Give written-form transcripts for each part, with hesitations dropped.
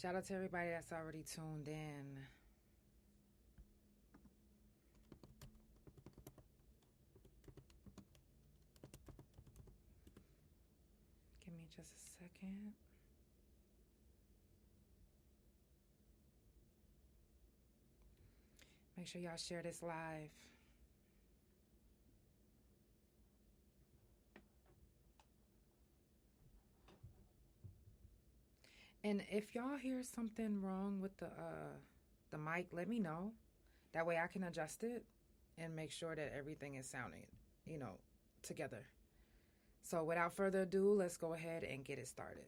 Shout out to everybody that's already tuned in. Give me just a second. Make sure y'all share this live. And if y'all hear something wrong with the mic, let me know. That way I can adjust it and make sure that everything is sounding, together. So without further ado, let's go ahead and get it started.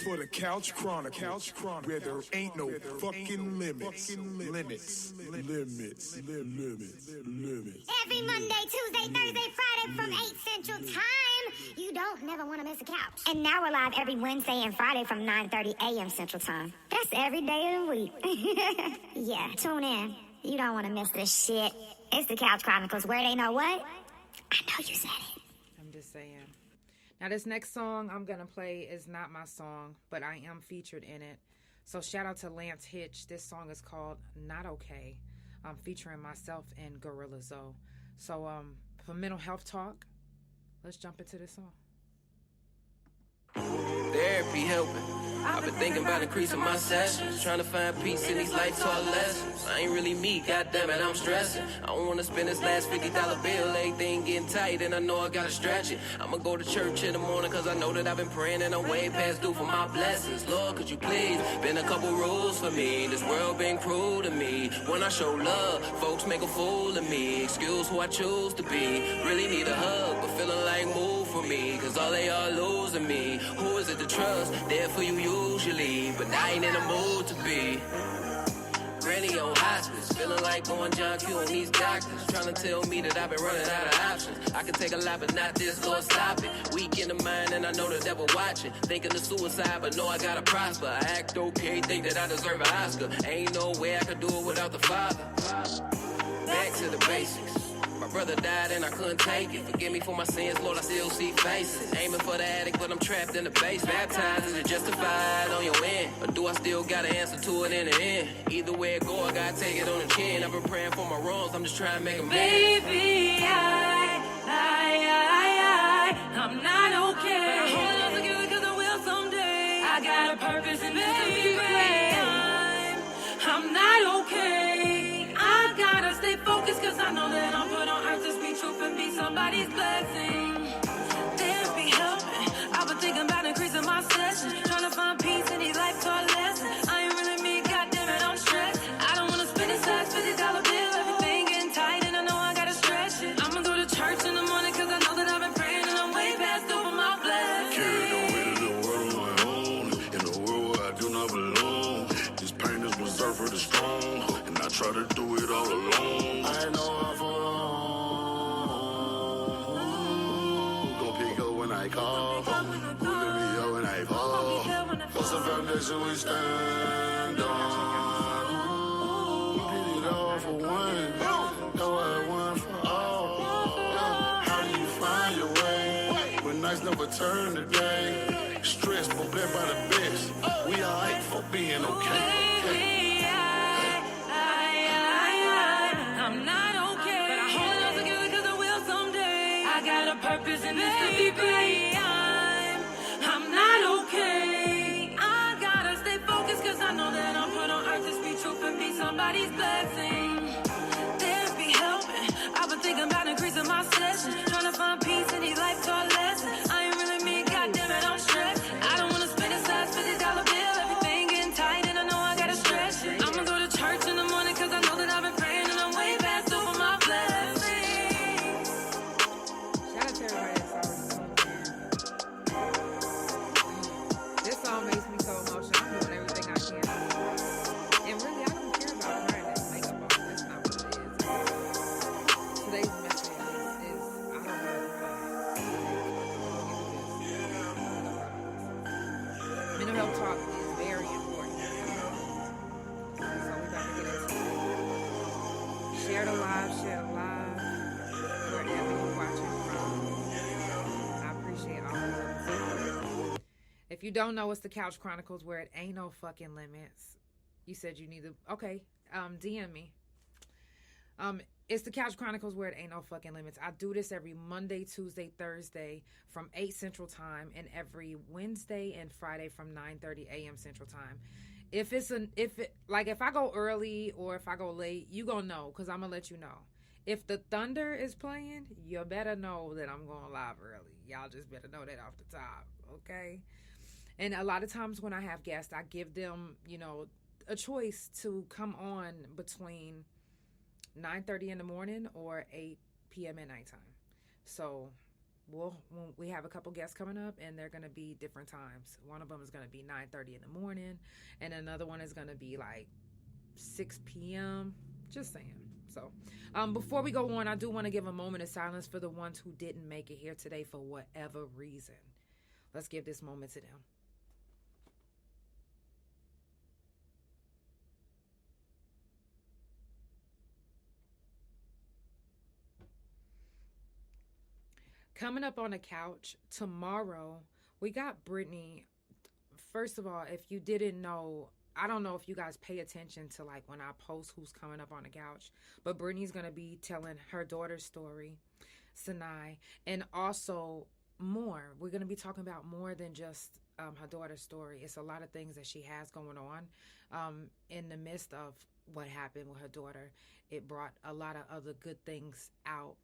For the Couch Chronicles, where there ain't no fucking limits. Every Monday, Tuesday, Thursday, Friday from 8 Central Time. You don't never want to miss a couch. And now we're live every Wednesday and Friday from 9:30 a.m. Central Time. That's every day of the week. Yeah, tune in. You don't want to miss this shit. It's the Couch Chronicles, where they know what? I know you said it. I'm just saying. Now, this next song I'm going to play is not my song, but I am featured in it. So shout out to Lance Hitch. This song is called Not Okay. I'm featuring myself and Gorilla Zoe. So for mental health talk, let's jump into this song. Therapy helping. I've been thinking about increasing my sessions, trying to find peace in these life taught lessons. I ain't really me, goddammit, I'm stressing. I don't wanna spend this last $50 bill, everything getting tight, and I know I gotta stretch it. I'ma go to church in the morning, cause I know that I've been praying and I'm way past due for my blessings. Lord, could you please, been a couple rules for me. This world been cruel to me. When I show love, folks make a fool of me. Excuse who I choose to be. Really need a hug, but feeling like move for me, cause all they are losing me. Who is it to trust? There for you usually, but I ain't in the mood to be. Granny on hospice, feeling like going John Q on these doctors, trying to tell me that I've been running out of options. I can take a lot, but not this, Lord, stop it. Weak in the mind, and I know the devil watching. Thinking of suicide, but know I gotta prosper. I act okay, think that I deserve an Oscar. Ain't no way I could do it without the Father. Back to the basics. My brother died and I couldn't take it. Forgive me for my sins, Lord, I still see faces. Aiming for the attic, but I'm trapped in the base. Baptized, is it justified on your end? Or do I still got an answer to it in the end? Either way it go, I gotta take it on the chin. I've been praying for my wrongs, I'm just trying to make them better. Baby, I'm not okay. But I hold on to you because I will someday. I got a purpose and this could be great. I'm not okay. I gotta stay focused cause I know that I'm put on earth to speak truth and be somebody's blessing. Therapy helping. I've been thinking about increasing my sessions, trying to find peace in these life taught lessons. I ain't really me, goddammit, I'm stressed. I don't wanna spend this last $50 bill, everything getting tight and I know I gotta stretch it. I'ma go to church in the morning cause I know that I've been praying and I'm way past over my blessings. Carried the weight of the world on my own, in a world where I do not belong. This pain is reserved for the strong, and I try to do it all alone. I know I'm wrong. Don't pick up when I call, who lift me up when I fall. What's the foundation we stand on? We did it all for one, no one for all. How do you find your way when nights never turn to day? Stressed but blessed by the best. We alright for being okay. Baby, I'm not okay. But I hold on to you because I will someday. I got a purpose and this could be great. I'm not okay. I gotta stay focused cause I know that I'm put on earth to speak truth and be somebody's blessing. Therapy helping. I've been thinking about increasing my sessions, trying to find peace in these life taught lessons. I ain't really me, goddammit, I'm stressed. I don't wanna spend this last $50 bill, everything getting tight and I know I gotta stretch it. I'ma go to church in the morning cause I know that I've been praying and I'm way past over my blessings. Shout out to everybody that's already tuned in. This song makes me so emotional. I'm doing everything I can. And really, I don't care about crying and makeup off. That's not what it is. Today's message is I don't want to cry. Mental health talk is very important. So we got to get into it. Share the live, share the live. If you don't know, it's the Couch Chronicles where it ain't no fucking limits. You said you need to, okay, DM me. It's the Couch Chronicles where it ain't no fucking limits. I do this every Monday, Tuesday, Thursday from 8 Central Time, and every Wednesday and Friday from 9:30 a.m. Central Time. If I go early or if I go late, you gonna know, because I'm gonna let you know. If the thunder is playing, you better know that I'm going live early. Y'all just better know that off the top, okay? And a lot of times when I have guests, I give them, a choice to come on between 9:30 in the morning or 8 p.m. at nighttime. So we have a couple guests coming up, and they're going to be different times. One of them is going to be 9:30 in the morning, and another one is going to be like 6 p.m. Just saying. So before we go on, I do want to give a moment of silence for the ones who didn't make it here today for whatever reason. Let's give this moment to them. Coming up on the couch tomorrow, we got Brittany. First of all, if you didn't know, I don't know if you guys pay attention to like when I post who's coming up on the couch, but Brittany's going to be telling her daughter's story, SaNai, and also more. We're going to be talking about more than just her daughter's story. It's a lot of things that she has going on in the midst of what happened with her daughter. It brought a lot of other good things out.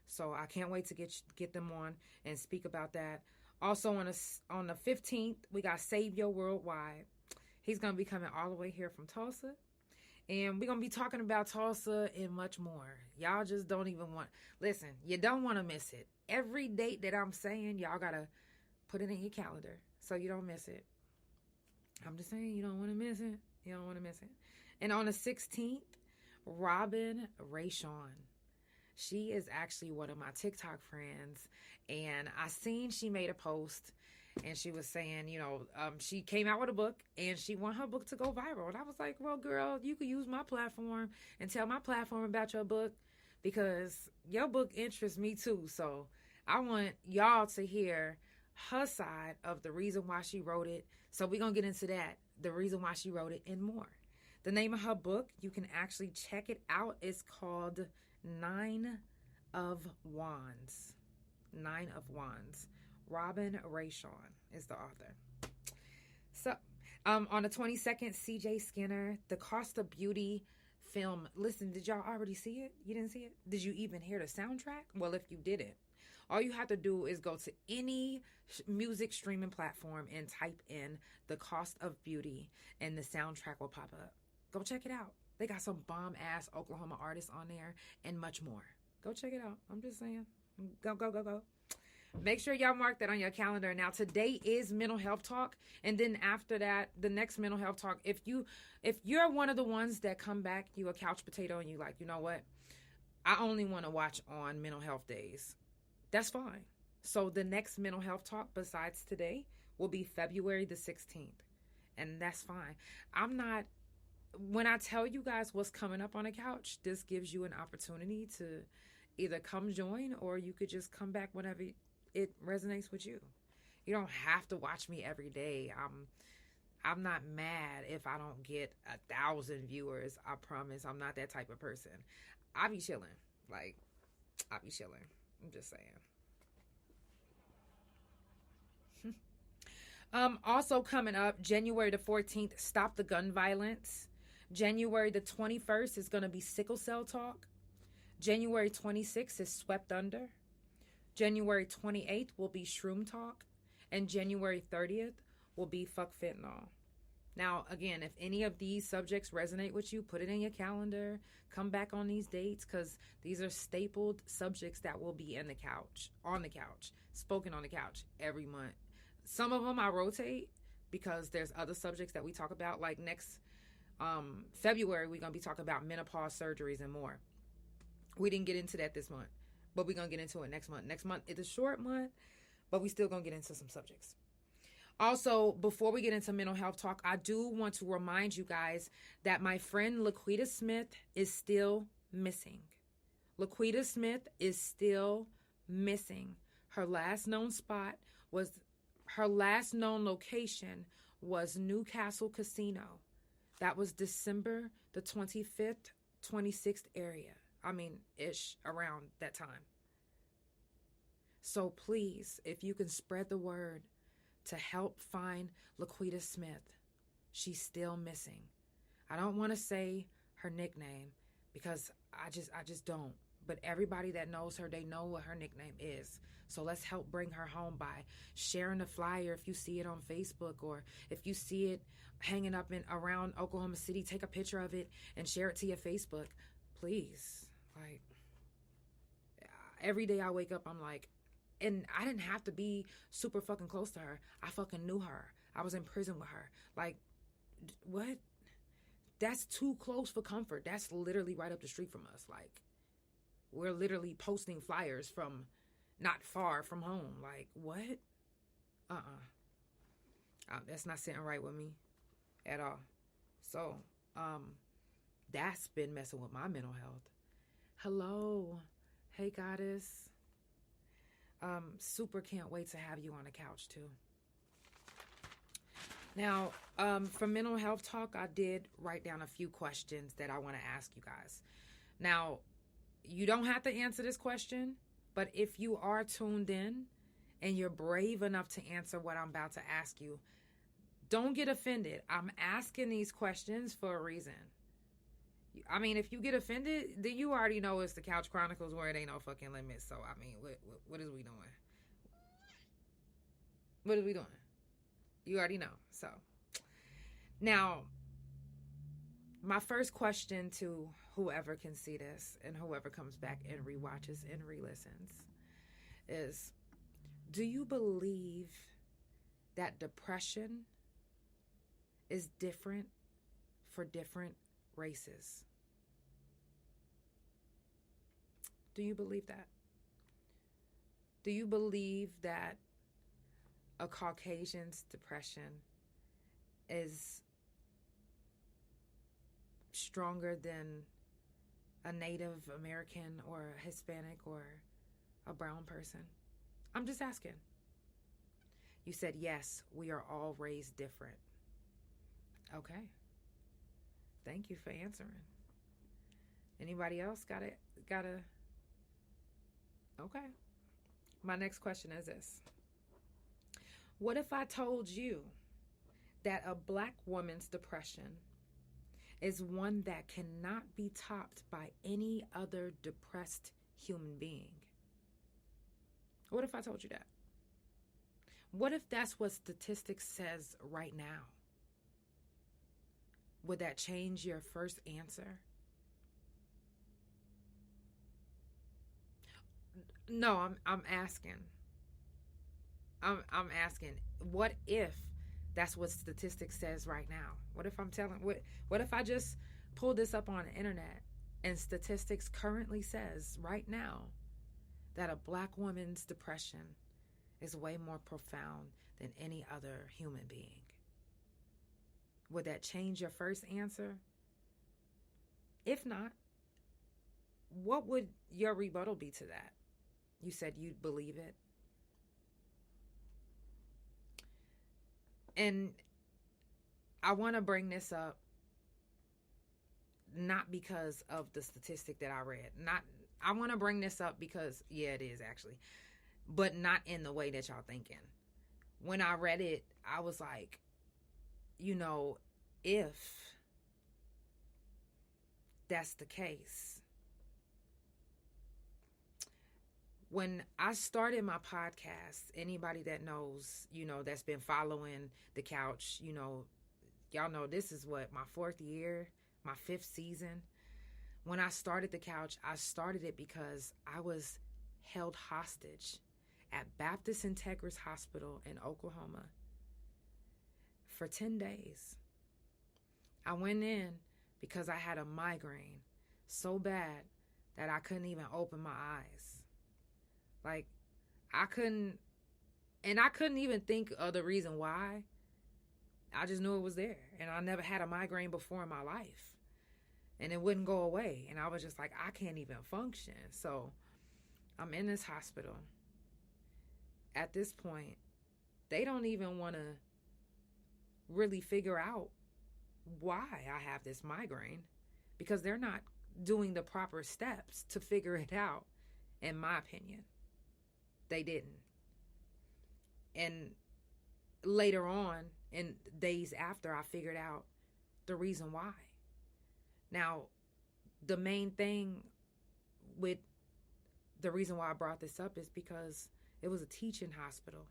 So I can't wait to get them on and speak about that. Also on the 15th, we got Savya Worldwide. He's going to be coming all the way here from Tulsa. And we're going to be talking about Tulsa and much more. Y'all just don't even listen, you don't want to miss it. Every date that I'm saying, y'all got to put it in your calendar so you don't miss it. I'm just saying, you don't want to miss it. You don't want to miss it. And on the 16th, Rahbin, Reaux-Shons. She is actually one of my TikTok friends, and I seen she made a post, and she was saying, she came out with a book, and she want her book to go viral. And I was like, well, girl, you could use my platform and tell my platform about your book, because your book interests me too. So I want y'all to hear her side of the reason why she wrote it. So we're going to get into that, the reason why she wrote it and more. The name of her book, you can actually check it out. It's called 9 of Wands. 9 of Wands. Rahbin Reaux-Shons is the author. So, on the 22nd, CJ Skinner, The Cost of Beauty film. Listen, did y'all already see it? You didn't see it? Did you even hear the soundtrack? Well, if you didn't, all you have to do is go to any music streaming platform and type in The Cost of Beauty, and the soundtrack will pop up. Go check it out. They got some bomb-ass Oklahoma artists on there and much more. Go check it out. I'm just saying. Go. Make sure y'all mark that on your calendar. Now, today is Mental Health Talk. And then after that, the next Mental Health Talk, if you're one of the ones that come back, you a couch potato, and you like, you know what? I only want to watch on mental health days. That's fine. So the next Mental Health Talk besides today will be February the 16th. And that's fine. When I tell you guys what's coming up on the couch, this gives you an opportunity to either come join, or you could just come back whenever it resonates with you. You don't have to watch me every day. I'm not mad if I don't get 1,000 viewers. I promise. I'm not that type of person. I be chilling. I'm just saying. Also coming up, January the 14th, Stop the Gun Violence. January the 21st is going to be Sickle Cell Talk. January 26th is Swept Under. January 28th will be Shroom Talk. And January 30th will be Fuck Fentanyl. Now, again, if any of these subjects resonate with you, put it in your calendar. Come back on these dates, because these are stapled subjects that will be on the couch, spoken on the couch every month. Some of them I rotate because there's other subjects that we talk about. Like next February, we're going to be talking about menopause surgeries and more. We didn't get into that this month, but we're going to get into it next month. Next month is a short month, but we still going to get into some subjects. Also, before we get into mental health talk, I do want to remind you guys that my friend Laquita Smith is still missing. Laquita Smith is still missing. Her last known spot was Her last known location was Newcastle Casino. That was December the 25th, 26th area. Ish, around that time. So please, if you can spread the word to help find Laquita Smith. She's still missing. I don't want to say her nickname because I just don't. But everybody that knows her, they know what her nickname is. So let's help bring her home by sharing the flyer if you see it on Facebook, or if you see it hanging up around Oklahoma City, take a picture of it and share it to your Facebook. Please. Like, every day I wake up, I'm like, and I didn't have to be super fucking close to her. I fucking knew her. I was in prison with her. Like, what? That's too close for comfort. That's literally right up the street from us. Like, we're literally posting flyers from not far from home. Like, what? That's not sitting right with me at all. So, that's been messing with my mental health. Hello. Hey, goddess. Super can't wait to have you on the couch, too. Now, for mental health talk, I did write down a few questions that I want to ask you guys. Now, you don't have to answer this question, but if you are tuned in and you're brave enough to answer what I'm about to ask you, don't get offended. I'm asking these questions for a reason. If you get offended, then you already know it's the Couch Chronicles where it ain't no fucking limits. So, what is we doing? What are we doing? You already know. So, now, my first question to whoever can see this and whoever comes back and rewatches and re-listens is, do you believe that depression is different for different races? Do you believe that? Do you believe that a Caucasian's depression is stronger than a Native American or a Hispanic or a brown person? I'm just asking. You said, yes, we are all raised different. Okay. Thank you for answering. Anybody else got a okay. My next question is this. What if I told you that a black woman's depression is one that cannot be topped by any other depressed human being? What if I told you that? What if that's what statistics says right now? Would that change your first answer? No, I'm asking. I'm asking, what if that's what statistics says right now? What if what if I just pull this up on the internet and statistics currently says right now that a black woman's depression is way more profound than any other human being? Would that change your first answer? If not, what would your rebuttal be to that? You said you'd believe it. And I want to bring this up not because of the statistic that I read. I want to bring this up because, yeah, it is actually, but not in the way that y'all thinking. When I read it, I was like, if that's the case. When I started my podcast, anybody that knows, that's been following the couch, y'all know this is what, my 4th year, my 5th season. When I started the couch, I started it because I was held hostage at Baptist Integris Hospital in Oklahoma for 10 days. I went in because I had a migraine so bad that I couldn't even open my eyes. Like, I couldn't even think of the reason why. I just knew it was there. And I never had a migraine before in my life. And it wouldn't go away. And I was just like, I can't even function. So I'm in this hospital. At this point, they don't even want to really figure out why I have this migraine, because they're not doing the proper steps to figure it out. In my opinion, they didn't. And later on, in days after, I figured out the reason why. Now, the main thing with the reason why I brought this up is because it was a teaching hospital.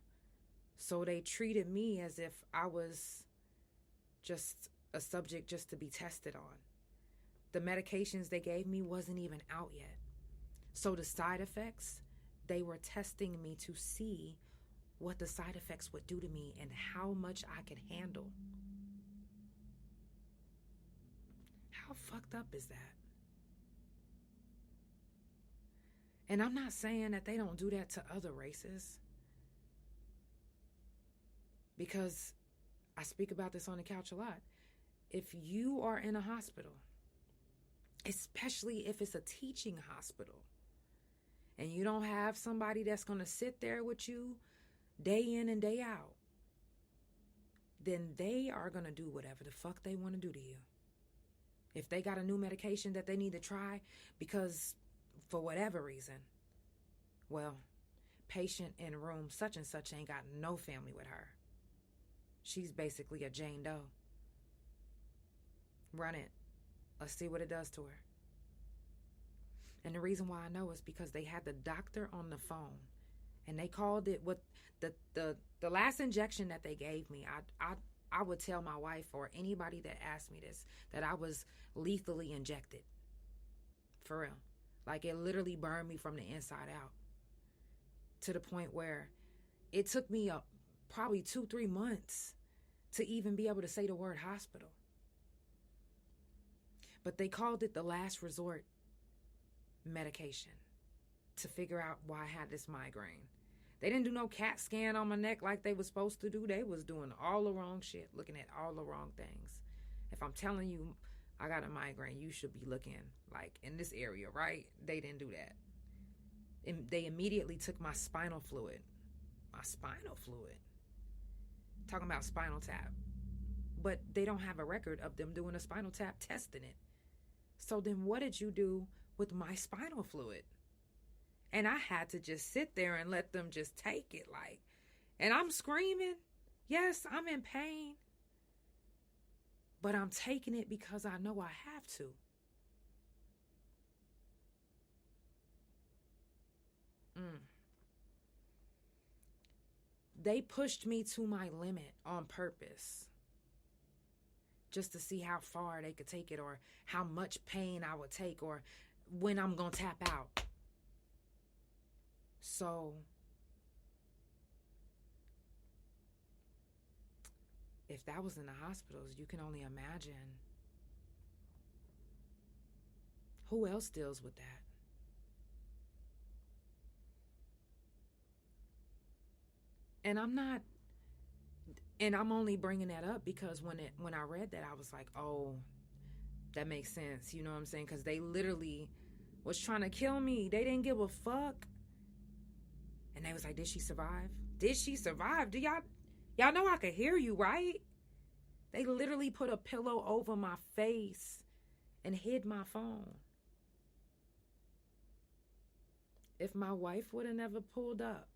So they treated me as if I was just a subject just to be tested on. The medications they gave me wasn't even out yet. So the side effects, they were testing me to see what the side effects would do to me and how much I could handle. How fucked up is that? And I'm not saying that they don't do that to other races, because I speak about this on the couch a lot. If you are in a hospital, especially if it's a teaching hospital, and you don't have somebody that's going to sit there with you day in and day out, then they are going to do whatever the fuck they want to do to you. If they got a new medication that they need to try because for whatever reason, well, patient in room such and such ain't got no family with her. She's basically a Jane Doe. Run it. Let's see what it does to her. And the reason why I know is because they had the doctor on the phone, and they called it what the last injection that they gave me. I would tell my wife or anybody that asked me this that I was lethally injected. For real. Like, it literally burned me from the inside out, to the point where it took me probably 2-3 months to even be able to say the word hospital. But they called it the last resort medication to figure out why I had this migraine. They didn't do no CAT scan on my neck like they was supposed to do. They was doing all the wrong shit, looking at all the wrong things. If I'm telling you I got a migraine, you should be looking like in this area, right? They didn't do that. And they immediately took my spinal fluid. My spinal fluid. Talking about spinal tap. But they don't have a record of them doing a spinal tap testing it. So then what did you do with my spinal fluid? And I had to just sit there and let them just take it, like, and I'm screaming. Yes, I'm in pain. But I'm taking it because I know I have to. They pushed me to my limit on purpose, just to see how far they could take it, or how much pain I would take, or when I'm going to tap out. So, if that was in the hospitals, you can only imagine who else deals with that. And I'm only bringing that up because when I read that, I was like, oh, that makes sense. You know what I'm saying? Because they literally was trying to kill me. They didn't give a fuck. And they was like, did she survive? Did she survive? Do y'all know I could hear you, right? They literally put a pillow over my face and hid my phone. If my wife would have never pulled up,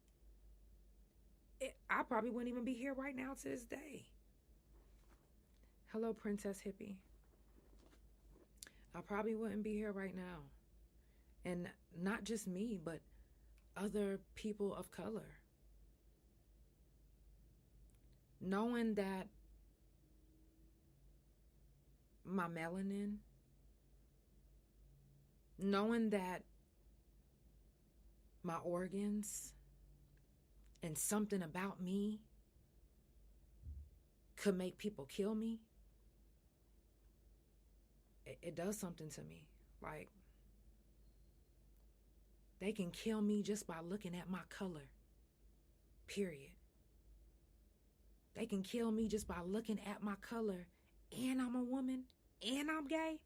I probably wouldn't even be here right now to this day. Hello, Princess Hippie. I probably wouldn't be here right now. And not just me, but other people of color. Knowing that my melanin, knowing that my organs and something about me could make people kill me, it does something to me. Like, they can kill me just by looking at my color, period. They can kill me just by looking at my color, and I'm a woman, and I'm gay.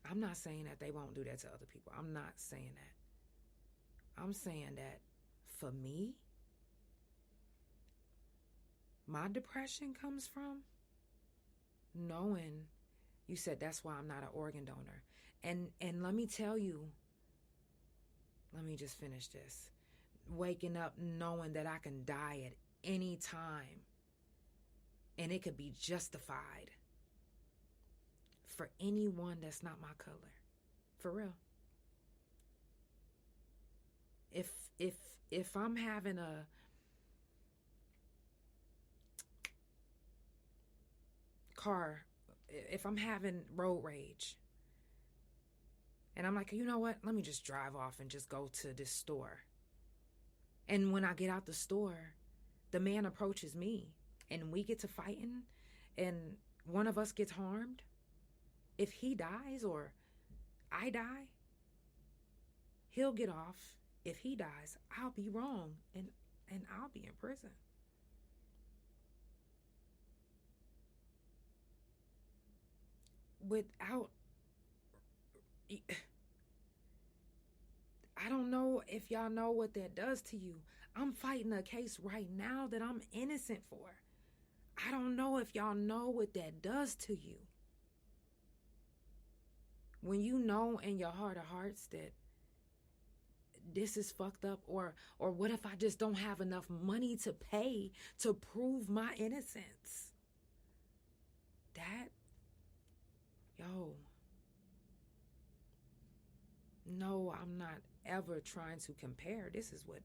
I'm not saying that they won't do that to other people. I'm not saying that. I'm saying that for me, my depression comes from? Knowing, you said that's why I'm not an organ donor. And let me tell you, let me just finish this. Waking up knowing that I can die at any time and it could be justified for anyone that's not my color. For real. If I'm having a if I'm having road rage and I'm like, you know what? Let me just drive off and just go to this store. And when I get out the store, the man approaches me and we get to fighting and one of us gets harmed. If he dies or I die, he'll get off. If he dies, I'll be wrong and I'll be in prison. Without, I don't know if y'all know what that does to you. I'm fighting a case right now that I'm innocent for. I don't know if y'all know what that does to you. When you know in your heart of hearts that this is fucked up, or what if I just don't have enough money to pay to prove my innocence? That, yo, no, I'm not ever trying to compare. This is what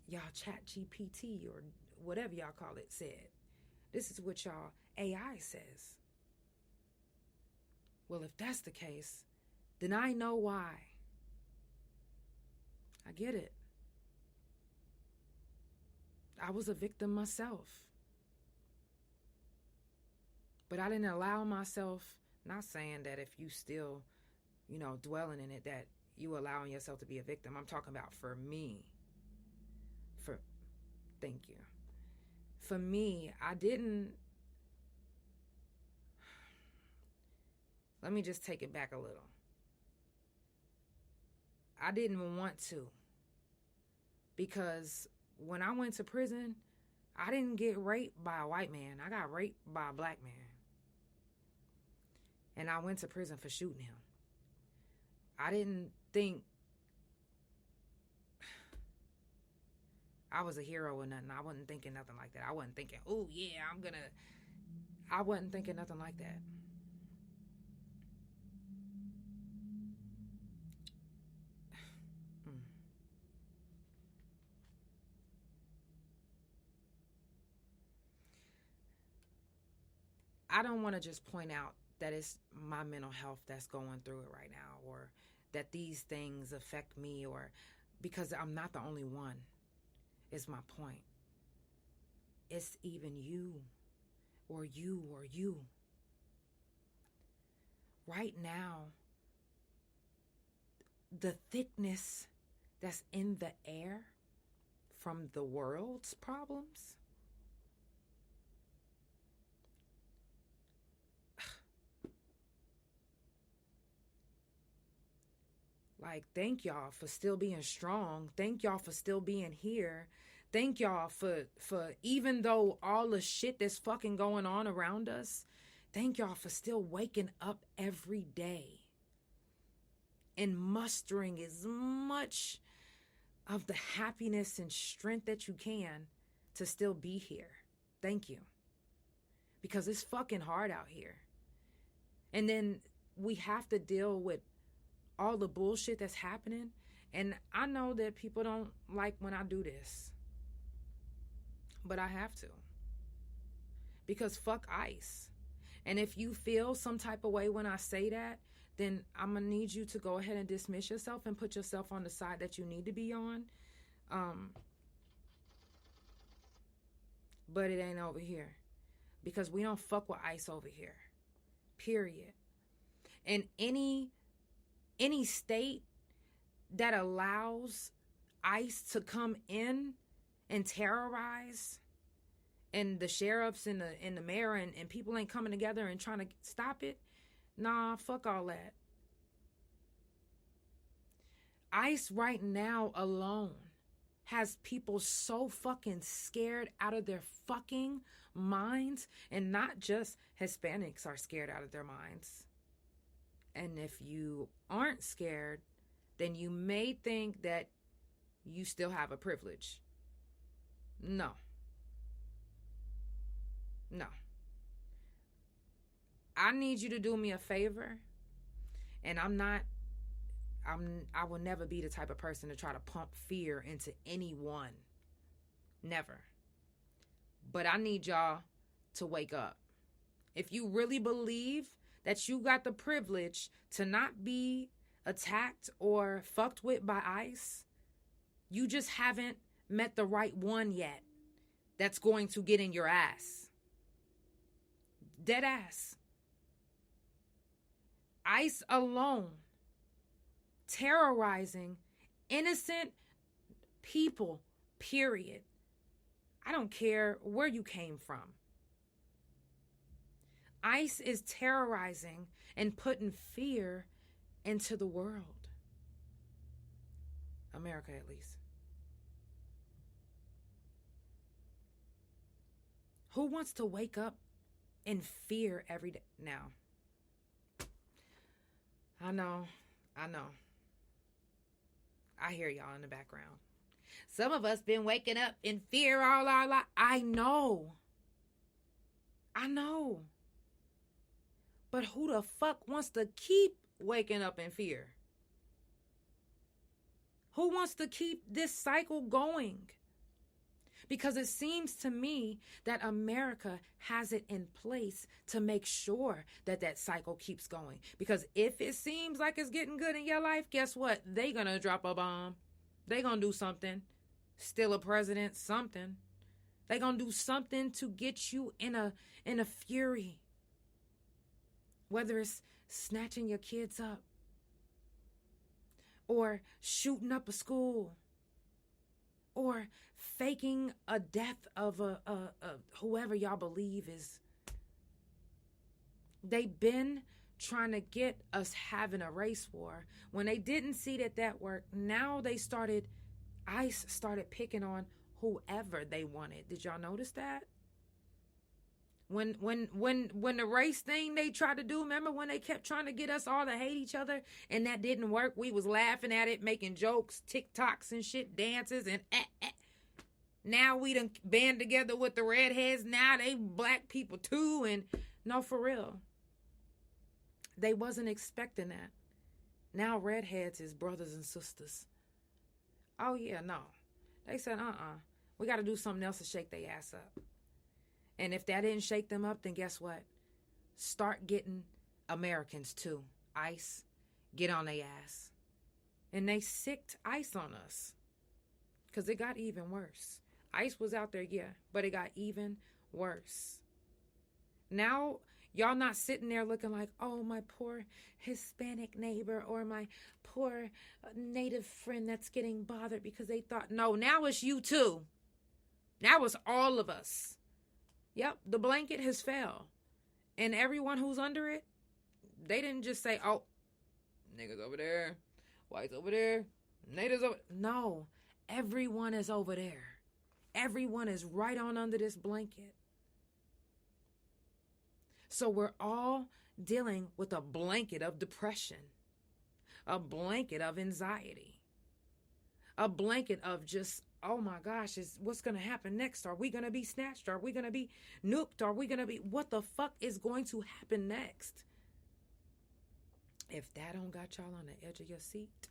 y'all Chat GPT or whatever y'all call it said. This is what y'all AI says. Well, if that's the case, then I know why. I get it. I was a victim myself. But I didn't allow myself, not saying that if you still, dwelling in it, that you allowing yourself to be a victim. I'm talking about for me. Thank you. For me, I didn't, let me just take it back a little. I didn't want to. Because when I went to prison, I didn't get raped by a white man. I got raped by a black man. And I went to prison for shooting him. I didn't think I was a hero or nothing. I wasn't thinking nothing like that. I wasn't thinking, oh yeah, I wasn't thinking nothing like that. I don't want to just point out that it's my mental health that's going through it right now, or that these things affect me, or because I'm not the only one, is my point. It's even you, or you, or you. Right now, the thickness that's in the air from the world's problems, like, thank y'all for still being strong. Thank y'all for still being here. Thank y'all for even though all the shit that's fucking going on around us, thank y'all for still waking up every day and mustering as much of the happiness and strength that you can to still be here. Thank you. Because it's fucking hard out here. And then we have to deal with all the bullshit that's happening. And I know that people don't like when I do this. But I have to. Because fuck ICE. And if you feel some type of way when I say that, then I'm going to need you to go ahead and dismiss yourself and put yourself on the side that you need to be on. But it ain't over here. Because we don't fuck with ICE over here. Period. And any state that allows ICE to come in and terrorize, and the sheriffs and the mayor and people ain't coming together and trying to stop it, nah, fuck all that. ICE right now alone has people so fucking scared out of their fucking minds. And not just Hispanics are scared out of their minds. And if you aren't scared, then you may think that you still have a privilege. No. I need you to do me a favor. And I will never be the type of person to try to pump fear into anyone. Never. But I need y'all to wake up. If you really believe that you got the privilege to not be attacked or fucked with by ICE, you just haven't met the right one yet that's going to get in your ass. Dead ass. ICE alone, terrorizing innocent people, period. I don't care where you came from. ICE is terrorizing and putting fear into the world. America, at least. Who wants to wake up in fear every day? Now, I know. I hear y'all in the background. Some of us been waking up in fear all our life. I know. But who the fuck wants to keep waking up in fear? Who wants to keep this cycle going? Because it seems to me that America has it in place to make sure that that cycle keeps going. Because if it seems like it's getting good in your life, guess what? They gonna drop a bomb. They gonna do something. Steal a president, something. They gonna do something to get you in a fury. Whether it's snatching your kids up or shooting up a school or faking a death of a whoever y'all believe is. They've been trying to get us having a race war. When they didn't see that worked, now ICE started picking on whoever they wanted. Did y'all notice that? When the race thing they tried to do, remember when they kept trying to get us all to hate each other and that didn't work? We was laughing at it, making jokes, TikToks and shit, dances and Now we done band together with the redheads. Now they black people too. And no, for real. They wasn't expecting that. Now redheads is brothers and sisters. Oh yeah, no. They said, we got to do something else to shake their ass up. And if that didn't shake them up, then guess what? Start getting Americans too. ICE, get on their ass. And they sicked ICE on us. Because it got even worse. ICE was out there, yeah, but it got even worse. Now, y'all not sitting there looking like, oh, my poor Hispanic neighbor or my poor Native friend that's getting bothered because they thought, no, now it's you too. Now it's all of us. Yep, the blanket has fell. And everyone who's under it, they didn't just say, oh, niggas over there, whites over there, natives over. No, everyone is over there. Everyone is right on under this blanket. So we're all dealing with a blanket of depression, a blanket of anxiety, a blanket of just, oh my gosh, what's going to happen next? Are we going to be snatched? Are we going to be nuked? Are we going to be, what the fuck is going to happen next? If that don't got y'all on the edge of your seat,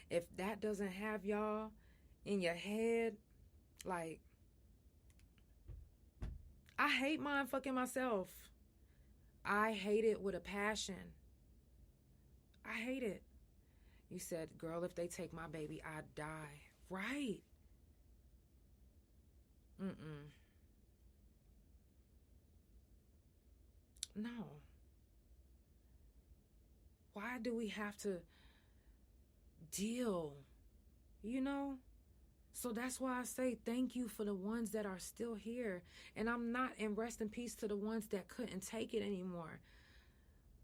if that doesn't have y'all in your head, like, I hate mind fucking myself. I hate it with a passion. I hate it. You said, girl, if they take my baby, I'd die. Right. No. Why do we have to deal? You know? So that's why I say thank you for the ones that are still here. And I'm not in rest in peace to the ones that couldn't take it anymore.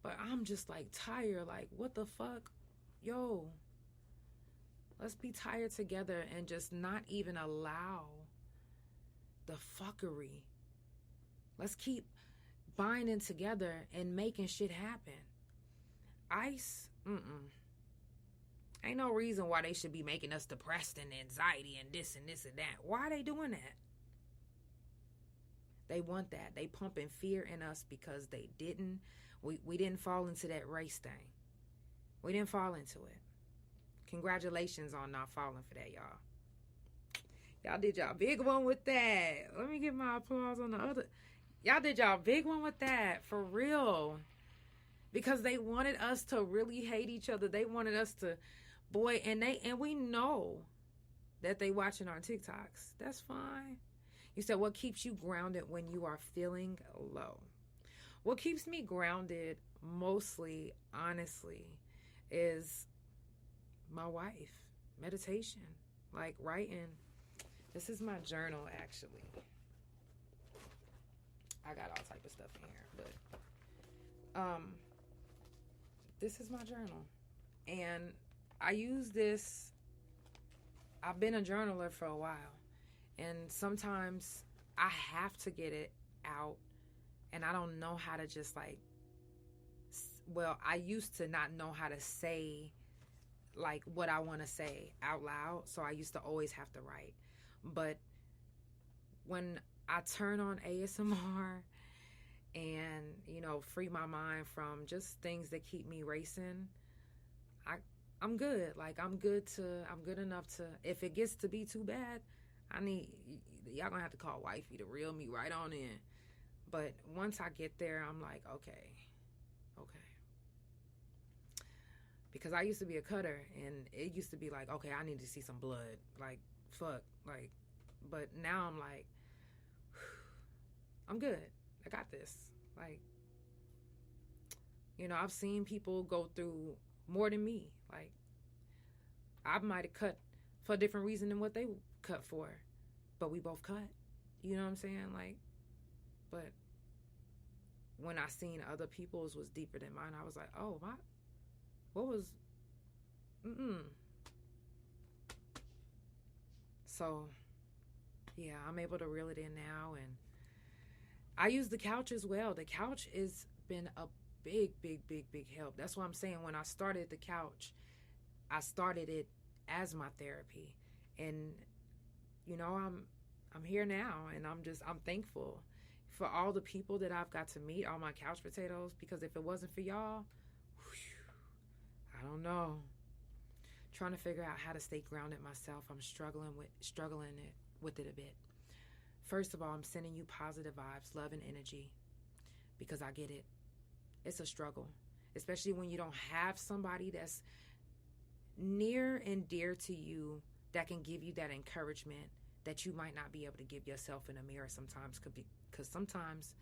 But I'm just like tired. Like, what the fuck? Yo. Let's be tired together and just not even allow the fuckery. Let's keep binding together and making shit happen. ICE, ain't no reason why they should be making us depressed and anxiety and this and that. Why are they doing that? They want that. They pumping fear in us because we didn't fall into that race thing. We didn't fall into it. Congratulations on not falling for that, y'all. Y'all did y'all big one with that. Let me get my applause on the other. Y'all did y'all big one with that, for real. Because they wanted us to really hate each other. They wanted us to, and we know that they watching our TikToks. That's fine. You said, what keeps you grounded when you are feeling low? What keeps me grounded mostly, honestly, is my wife. Meditation. Like writing. This is my journal, actually. I got all type of stuff in here, but this is my journal. And I use this. I've been a journaler for a while. And sometimes I have to get it out. And I don't know how to just I used to not know how to say like what I want to say out loud. So I used to always have to write. But when I turn on ASMR and, free my mind from just things that keep me racing, I'm good. Like, I'm good enough to, if it gets to be too bad, y'all gonna have to call wifey to reel me right on in. But once I get there, I'm like, okay. Because I used to be a cutter, and it used to be like, okay, I need to see some blood. Like, fuck. Like, but now I'm like, I'm good. I got this. Like, I've seen people go through more than me. Like, I might have cut for a different reason than what they cut for, but we both cut. You know what I'm saying? Like, but when I seen other people's was deeper than mine, I was like, oh, what was, So, yeah, I'm able to reel it in now, and I use the couch as well. The couch has been a big help. That's why I'm saying when I started the couch, I started it as my therapy, and I'm here now, and I'm thankful for all the people that I've got to meet, all my couch potatoes, because if it wasn't for y'all, I don't know. Trying to figure out how to stay grounded myself. I'm struggling with it a bit. First of all, I'm sending you positive vibes, love, and energy, because I get it. It's a struggle, especially when you don't have somebody that's near and dear to you that can give you that encouragement that you might not be able to give yourself in a mirror sometimes, because sometimes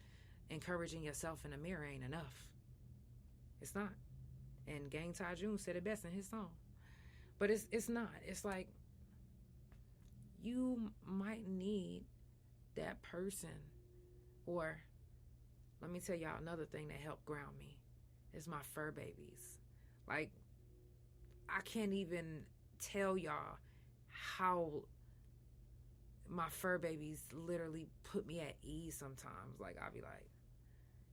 encouraging yourself in a mirror ain't enough. It's not. And Gang Tai June said it best in his song. But it's not. It's like you might need that person. Or let me tell y'all another thing that helped ground me is my fur babies. Like, I can't even tell y'all how my fur babies literally put me at ease sometimes. Like, I'll be like,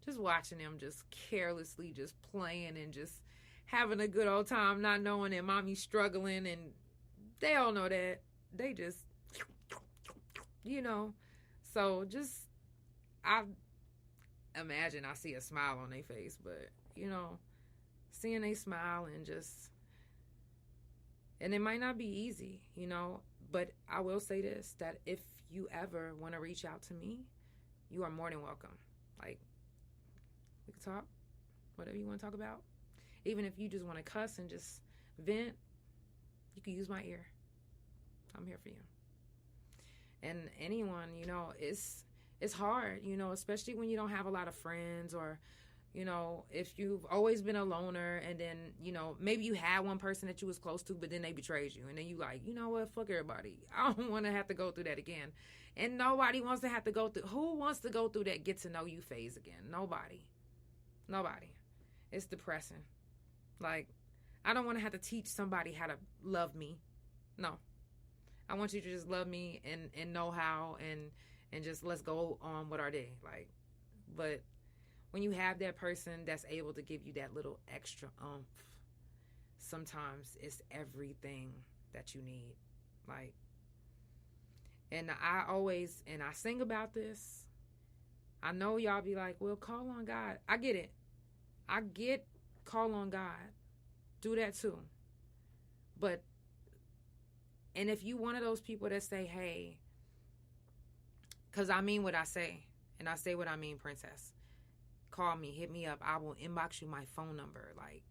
just watching them just carelessly just playing and just having a good old time, not knowing that mommy's struggling, and they all know that. They just, So just, I imagine I see a smile on their face, but, seeing they smile and it might not be easy, but I will say this, that if you ever want to reach out to me, you are more than welcome. Like, we can talk, whatever you want to talk about. Even if you just want to cuss and just vent, you can use my ear. I'm here for you. And anyone, it's hard, especially when you don't have a lot of friends, or, if you've always been a loner, and then, maybe you had one person that you was close to, but then they betrayed you. And then you like, you know what, fuck everybody. I don't want to have to go through that again. And nobody wants to have to go through, who wants to go through that get to know you phase again? Nobody. It's depressing. Like, I don't want to have to teach somebody how to love me No. I want you to just love me and know how and just let's go on with our day. Like, but when you have that person that's able to give you that little extra oomph, sometimes it's everything that you need. Like, and I sing about this. I know y'all be like, well, call on God. I get it. I get call on God. Do that too. But, and if you one of those people that say, hey, because I mean what I say, and I say what I mean, princess. Call me, hit me up. I will inbox you my phone number. Like,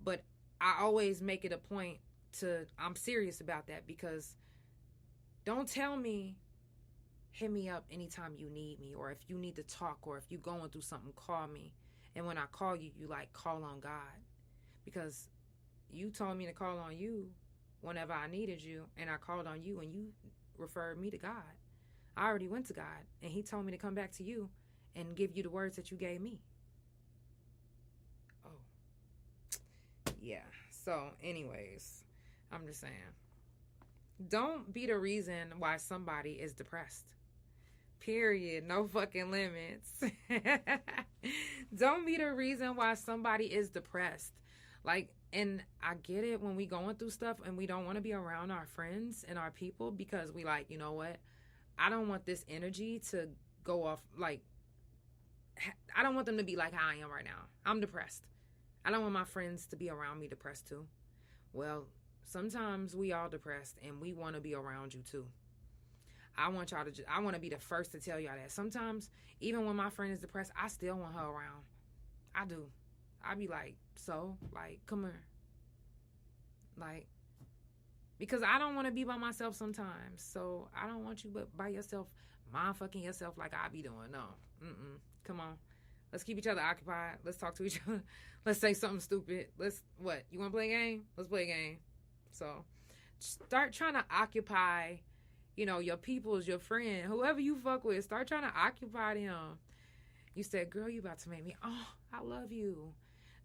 but I always make it a point to, I'm serious about that, because don't tell me, hit me up anytime you need me, or if you need to talk, or if you're going through something, call me. And when I call you, you like call on God, because you told me to call on you whenever I needed you, and I called on you and you referred me to God. I already went to God, and he told me to come back to you and give you the words that you gave me. Oh, yeah. So anyways, I'm just saying, don't be the reason why somebody is depressed. Period. No fucking limits. Don't be the reason why somebody is depressed. Like, and I get it when we going through stuff and we don't want to be around our friends and our people, because we like, you know what? I don't want this energy to go off. Like, I don't want them to be like how I am right now. I'm depressed. I don't want my friends to be around me depressed too. Well, sometimes we all depressed and we want to be around you too. I want y'all to I want to be the first to tell y'all that. Sometimes, even when my friend is depressed, I still want her around. I do. I be like, so, like, come here. Like, because I don't want to be by myself sometimes. So, I don't want you but by yourself, mind fucking yourself like I be doing. No. Come on. Let's keep each other occupied. Let's talk to each other. Let's say something stupid. What? You want to play a game? Let's play a game. So, start trying to occupy, you know, your peoples, your friend, whoever you fuck with. Start trying to occupy them. You said, girl, you about to make me, oh, I love you.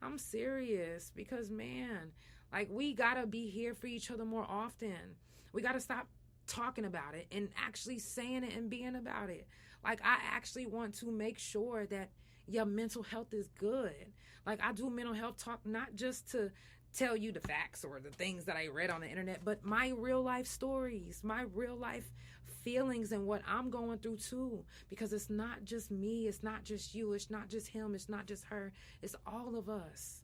I'm serious, because, man, like, we got to be here for each other more often. We got to stop talking about it and actually saying it and being about it. Like, I actually want to make sure that your mental health is good. Like, I do mental health talk not just to tell you the facts or the things that I read on the internet, but my real life stories, my real life feelings and what I'm going through too, because it's not just me, it's not just you, it's not just him, it's not just her, it's all of us.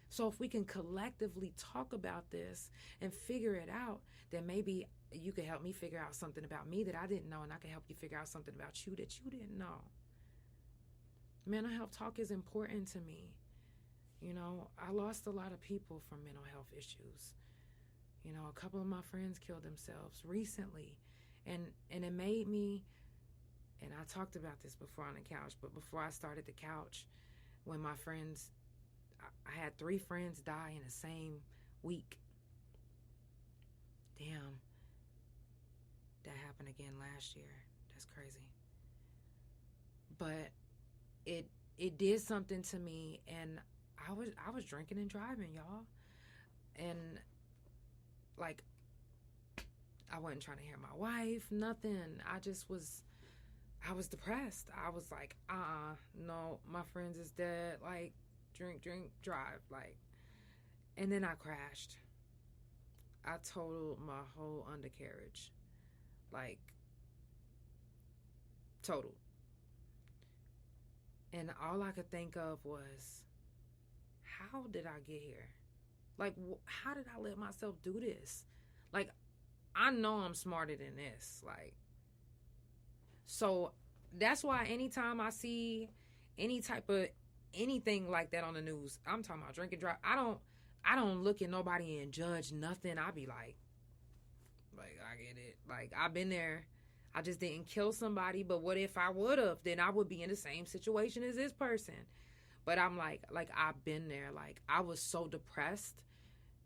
So if we can collectively talk about this and figure it out, then maybe you can help me figure out something about me that I didn't know, and I can help you figure out something about you that you didn't know. Mental health talk is important to me. You know, I lost a lot of people from mental health issues. You know, a couple of my friends killed themselves recently. And it made me, and I talked about this before on the couch, but before I started the couch, when my friends, I had 3 friends die in the same week. Damn. That happened again last year. That's crazy. But it did something to me, and I was drinking and driving, y'all. And, like, I wasn't trying to hear my wife, nothing. I was depressed. I was like, no, my friends is dead. Like, drink, drive. Like, and then I crashed. I totaled my whole undercarriage. Like, total. And all I could think of was, how did I get here? Like, how did I let myself do this? Like, I know I'm smarter than this. Like, so that's why anytime I see any type of anything like that on the news, I'm talking about drink and drive, I don't look at nobody and judge nothing. I be like, I get it. Like, I've been there. I just didn't kill somebody, but what if I would have? Then I would be in the same situation as this person. But I'm like I've been there. Like, I was so depressed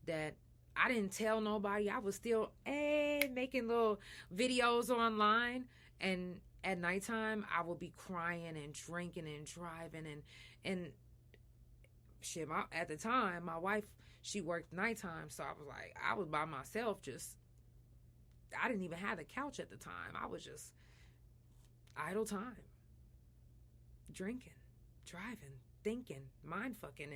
that I didn't tell nobody. I was still making little videos online, and at nighttime I would be crying and drinking and driving and shit, at the time, my wife, she worked nighttime, so I was like, I was by myself, I didn't even have a couch at the time. I was just idle time, drinking, driving, thinking, mind fucking,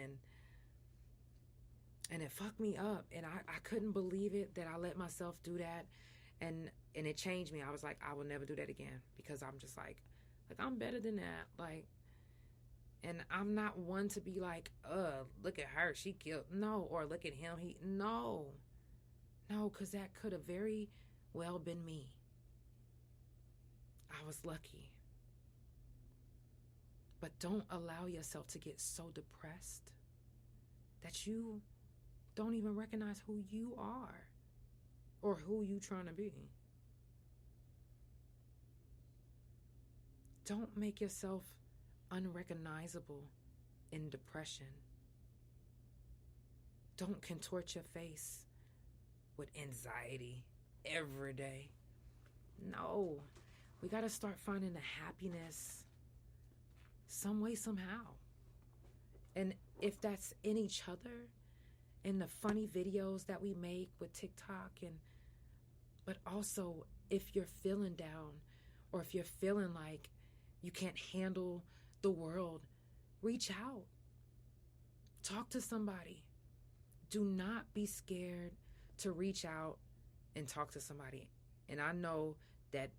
and it fucked me up, and I couldn't believe it that I let myself do that, and it changed me. I was like, I will never do that again, because I'm just like I'm better than that, like, and I'm not one to be like, look at her, she killed, no, or look at him, no, because that could have very well been me. I was lucky. But don't allow yourself to get so depressed that you don't even recognize who you are or who you trying to be. Don't make yourself unrecognizable in depression. Don't contort your face with anxiety every day. No, we got to start finding the happiness some way, somehow. And if that's in each other, in the funny videos that we make with TikTok, but also if you're feeling down, or if you're feeling like you can't handle the world, reach out. Talk to somebody. Do not be scared to reach out and talk to somebody. And I know that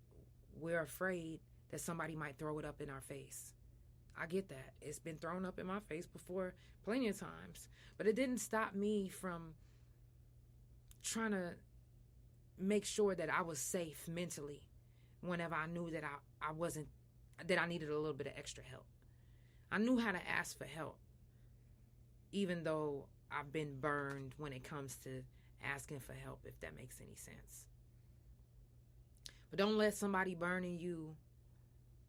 we're afraid that somebody might throw it up in our face. I get that. It's been thrown up in my face before plenty of times. But it didn't stop me from trying to make sure that I was safe mentally whenever I knew that I wasn't, that I needed a little bit of extra help. I knew how to ask for help, even though I've been burned when it comes to asking for help, if that makes any sense. But don't let somebody burning you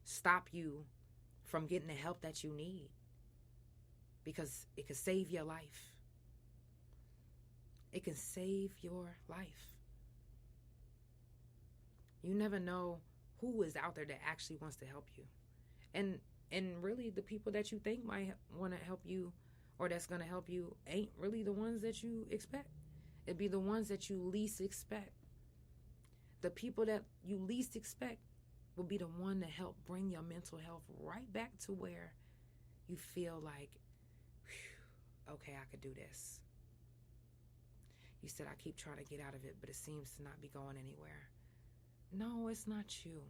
stop you from getting the help that you need, because it could save your life. It can save your life. You never know who is out there that actually wants to help you. And really, the people that you think might want to help you, or that's going to help you, ain't really the ones that you expect. It'd be the ones that you least expect. The people that you least expect will be the one to help bring your mental health right back to where you feel like, okay, I could do this. You said, I keep trying to get out of it, but it seems to not be going anywhere. No, it's not you.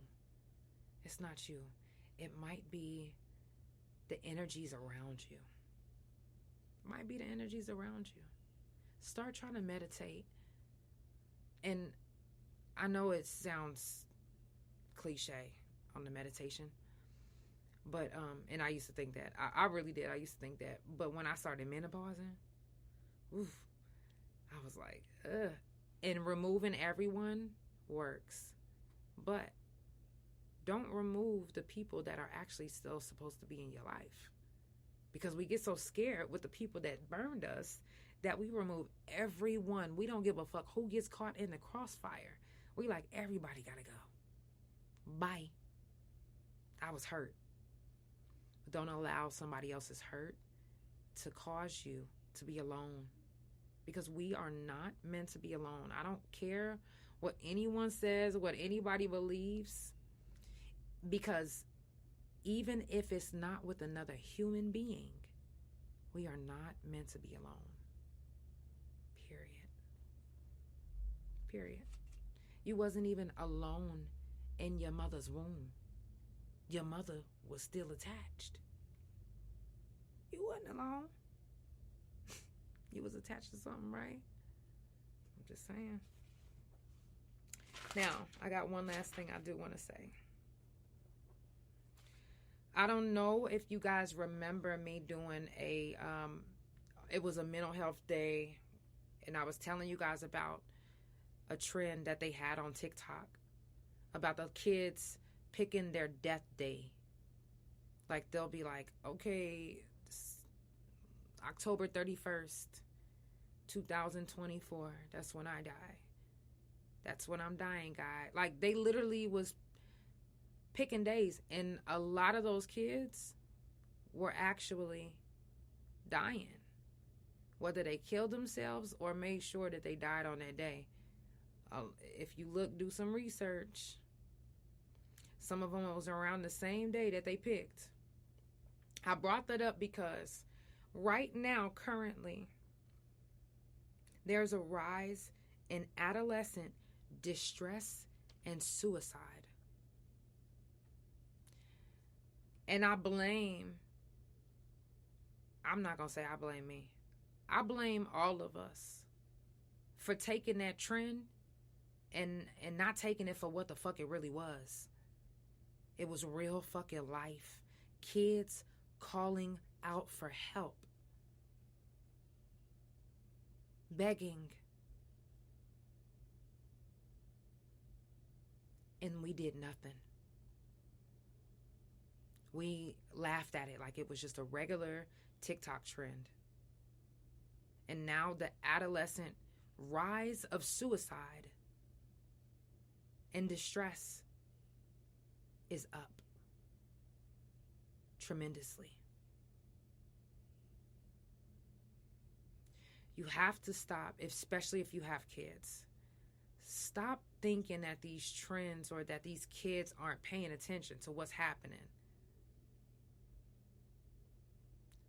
It's not you. It might be the energies around you. It might be the energies around you. Start trying to meditate. And I know it sounds cliche on the meditation, but and I used to think that. I really did. I used to think that. But when I started menopausing, I was like, ugh. And removing everyone works. But don't remove the people that are actually still supposed to be in your life. Because we get so scared with the people that burned us that we remove everyone. We don't give a fuck who gets caught in the crossfire. We like, everybody gotta go. Bye. I was hurt. But don't allow somebody else's hurt to cause you to be alone. Because we are not meant to be alone. I don't care what anyone says, what anybody believes. Because even if it's not with another human being, we are not meant to be alone. Period. You wasn't even alone in your mother's womb. Your mother was still attached. You wasn't alone. You was attached to something, right? I'm just saying. Now, I got one last thing I do want to say. I don't know if you guys remember me doing it was a mental health day, and I was telling you guys about a trend that they had on TikTok about the kids picking their death day. Like, they'll be like, okay, October 31st, 2024, that's when I die. That's when I'm dying, guy. Like, they literally was picking days, and a lot of those kids were actually dying. Whether they killed themselves or made sure that they died on that day. If you do some research, some of them was around the same day that they picked. I brought that up because right now, currently, there's a rise in adolescent distress and suicide. And I'm not going to say I blame me. I blame all of us for taking that trend and not taking it for what the fuck it really was. It was real fucking life. Kids calling out for help. Begging. And we did nothing. We laughed at it like it was just a regular TikTok trend. And now the adolescent rise of suicide and distress is up tremendously. You have to stop, especially if you have kids. Stop thinking that these trends or that these kids aren't paying attention to what's happening.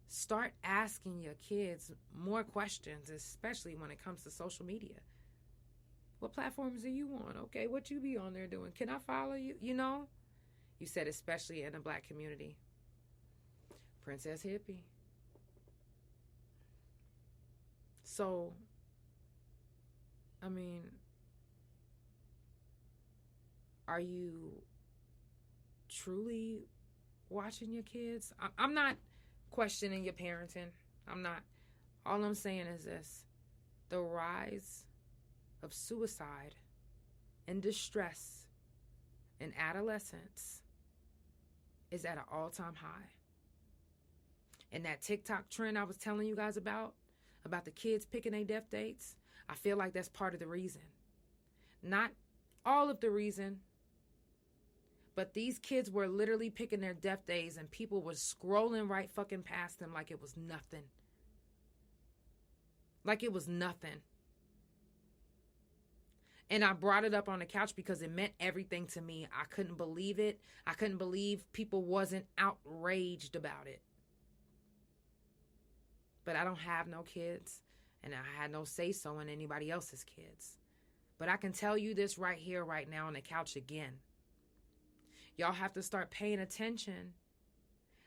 Start asking your kids more questions, especially when it comes to social media. What platforms are you on? Okay, what you be on there doing? Can I follow you? You know? You said especially in the Black community. Princess Hippie. So, I mean, are you truly watching your kids? I'm not questioning your parenting. I'm not. All I'm saying is this. The rise of suicide and distress in adolescence is at an all-time high. And that TikTok trend I was telling you guys about the kids picking their death dates, I feel like that's part of the reason. Not all of the reason, but these kids were literally picking their death days and people were scrolling right fucking past them like it was nothing. Like it was nothing. And I brought it up on the couch because it meant everything to me. I couldn't believe it. I couldn't believe people wasn't outraged about it. But I don't have no kids, and I had no say-so in anybody else's kids. But I can tell you this right here, right now on the couch again. Y'all have to start paying attention,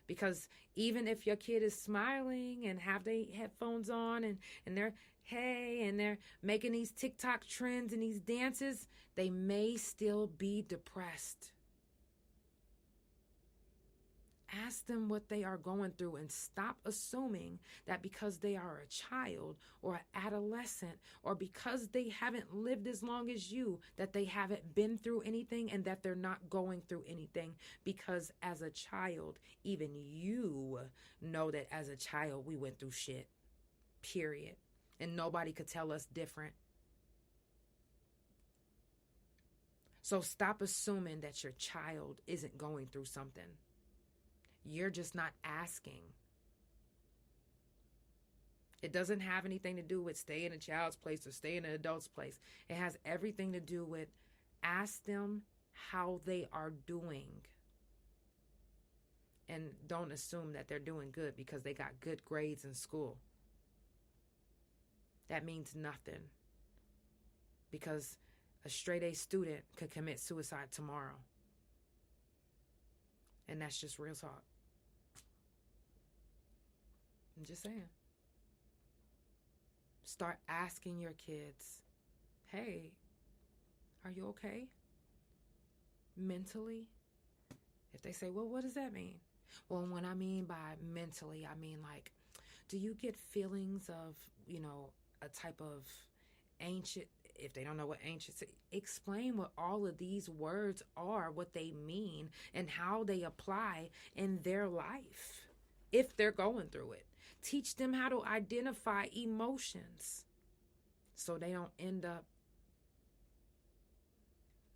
because even if your kid is smiling and have their headphones on and they're, hey, and they're making these TikTok trends and these dances, they may still be depressed. Ask them what they are going through and stop assuming that because they are a child or an adolescent or because they haven't lived as long as you, that they haven't been through anything and that they're not going through anything. Because as a child, even you know that as a child we went through shit, period. And nobody could tell us different. So stop assuming that your child isn't going through something. You're just not asking. It doesn't have anything to do with stay in a child's place or stay in an adult's place. It has everything to do with ask them how they are doing. And don't assume that they're doing good because they got good grades in school. That means nothing. Because a straight A student could commit suicide tomorrow. And that's just real talk. I'm just saying. Start asking your kids, hey, are you okay? Mentally? If they say, well, what does that mean? Well, when I mean by mentally, I mean like, do you get feelings of, a type of ancient, if they don't know what ancient, explain what all of these words are, what they mean, and how they apply in their life if they're going through it. Teach them how to identify emotions so they don't end up,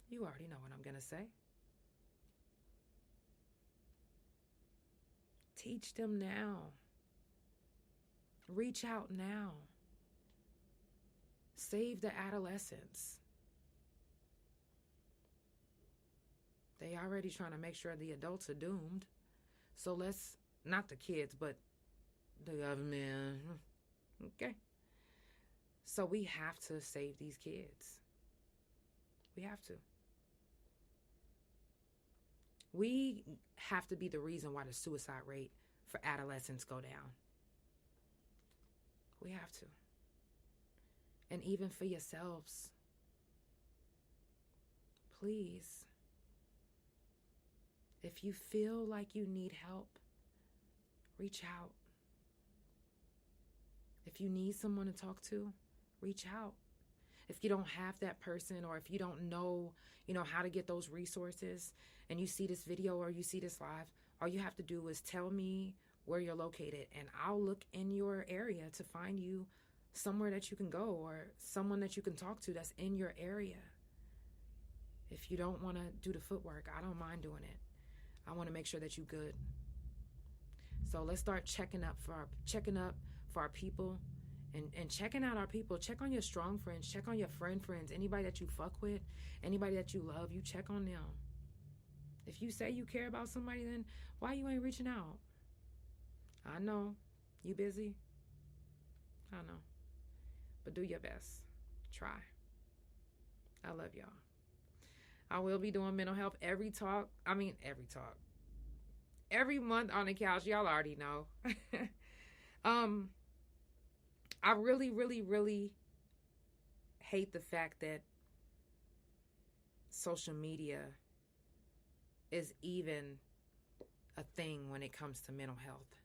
you already know what I'm going to say. Teach them now. Reach out now. Save the adolescents. They already trying to make sure the adults are doomed. So let's, not the kids, but the government. Okay. So we have to save these kids. We have to. We have to be the reason why the suicide rate for adolescents go down. We have to. And even for yourselves. Please. If you feel like you need help, reach out. If you need someone to talk to, reach out. If you don't have that person, or if you don't know, how to get those resources, and you see this video or you see this live, all you have to do is tell me where you're located, and I'll look in your area to find you somewhere that you can go, or someone that you can talk to that's in your area. If you don't want to do the footwork, I don't mind doing it. I want to make sure that you're good. So let's start checking up for our people, and checking out our people. Check on your strong friends. Check on your friends. Anybody that you fuck with, anybody that you love, you check on them. If you say you care about somebody, then why you ain't reaching out? I know you busy. I know, but do your best. Try. I love y'all. I will be doing mental health every month on the couch. Y'all already know. I really, really, really hate the fact that social media is even a thing when it comes to mental health.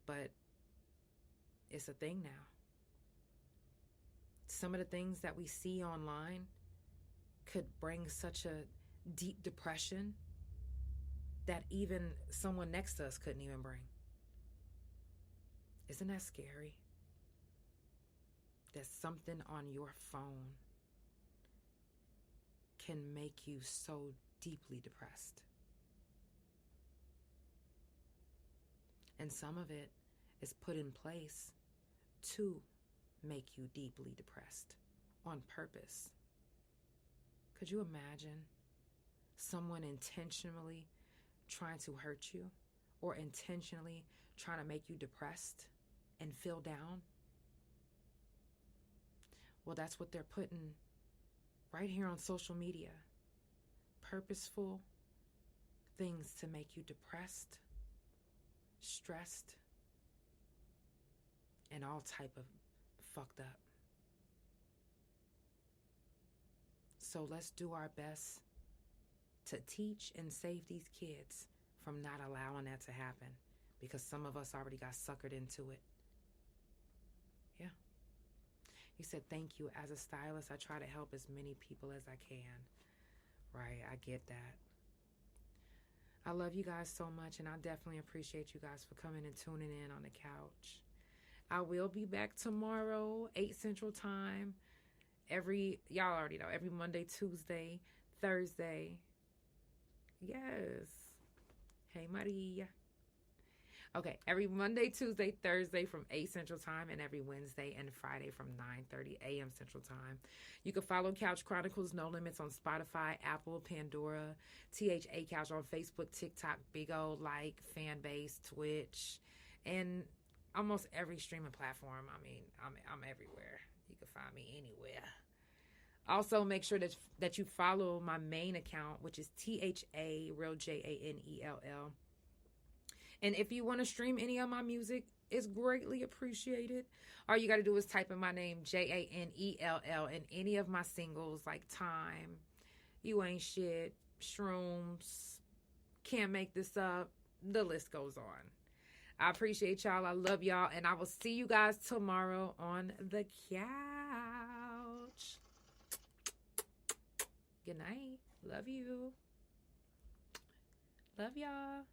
But it's a thing now. Some of the things that we see online could bring such a deep depression that even someone next to us couldn't even bring. Isn't that scary? That something on your phone can make you so deeply depressed. And some of it is put in place to make you deeply depressed on purpose. Could you imagine someone intentionally trying to hurt you, or intentionally trying to make you depressed and feel down? Well, that's what they're putting right here on social media. Purposeful things to make you depressed, stressed, and all type of fucked up. So let's do our best to teach and save these kids from not allowing that to happen, because some of us already got suckered into it. Yeah. He said, thank you. As a stylist, I try to help as many people as I can. Right, I get that. I love you guys so much, and I definitely appreciate you guys for coming and tuning in on the couch. I will be back tomorrow, 8 Central Time. Y'all already know, every Monday, Tuesday, Thursday. Yes. Hey, Maria. Okay, every Monday, Tuesday, Thursday from 8 Central Time, and every Wednesday and Friday from 9:30 a.m. Central Time. You can follow Couch Chronicles No Limits on Spotify, Apple, Pandora, THA Couch on Facebook, TikTok, Big O, Fanbase, Twitch, and almost every streaming platform. I mean, I'm everywhere. You can find me anywhere. Also, make sure that you follow my main account, which is THA Real JANELL. And if you want to stream any of my music, it's greatly appreciated. All you got to do is type in my name, JANELL, and any of my singles like Time, You Ain't Shit, Shrooms, Can't Make This Up. The list goes on. I appreciate y'all. I love y'all. And I will see you guys tomorrow on the couch. Good night. Love you. Love y'all.